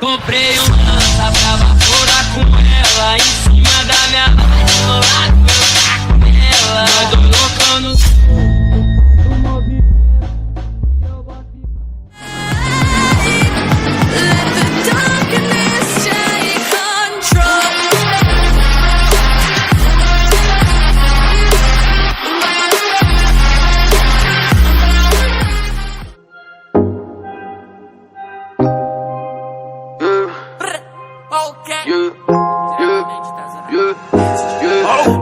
Comprei uma lança pra vaporar com ela em cima da minha lá do meu carro nela. Nós dois loucando.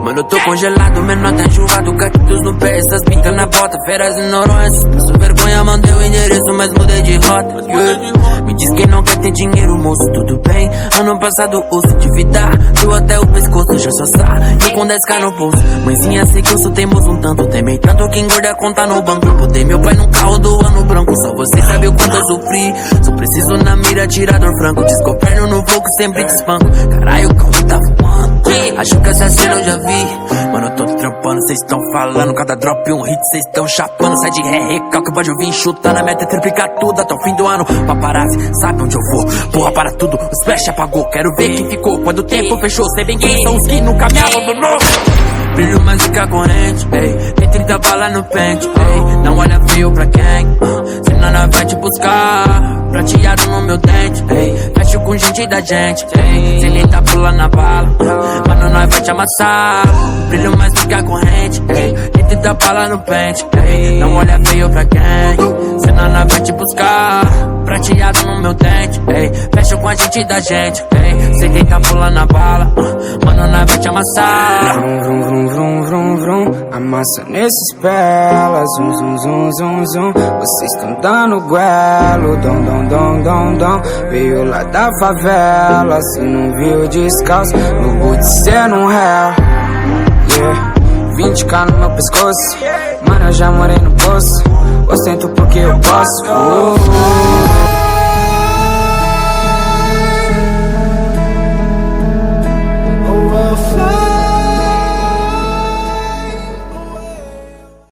Mano, eu tô congelado, menor tá enxugado, cactus no pé, essas pintas na bota, feras e noronhas. Passo vergonha, mandei o endereço, mas mudei de rota. Me diz quem não quer ter dinheiro, moço, tudo bem. Ano passado osso de vida, deu até o pescoço, já só sabe. Eu com 10k no bolso, mãezinha sei que eu sou teimoso um tanto. Temei tanto que engorda a conta no banco. Botei meu pai no carro do ano branco, só você sabe o quanto eu sofri. Só preciso na mira, tirador franco, descoperno no voo que sempre te espanco. Caralho, o carro tá voando. Acho que essa cena eu já vi. Mano, eu tô trampando, cês tão falando. Cada drop um hit, cês tão chapando. Sai de recalque, pode vir chutando. A meta é triplicar tudo até o fim do ano. Paparazzi, sabe onde eu vou? Porra, para tudo, o splash apagou. Quero ver quem ficou quando o tempo fechou. Sei bem quem são os que nunca me abandonou. Brilho mais do que a corrente, ei. Tem 30 balas no pente, ei. Não olha frio pra quem, senão nós vai te buscar. Prateado no meu dente, ei. Fecho com gente da gente, ei. Se ele tá pulando na bala, mano, nós vai te amassar. Brilho mais do que a corrente, ei. Tem 30 balas no pente, ei. Não olha feio pra quem, senão nós vai te buscar. Prateado no meu dente, ei. Fecho com a gente da gente, ei. Se ele tá pulando na bala, mano, nós vai te amassar. Vrum, vrum, vrum, vrum, vrum. Amassa nesses pelas. Zum, zum, zum, zum, zum. Vocês tão dando guelo. Dom, dom, dom, dom, dom. Veio lá da favela. Se não viu descalço, no boot cê não réu. Yeah, 20k no meu pescoço. Mano, eu já morei no poço. Ostento porque eu posso.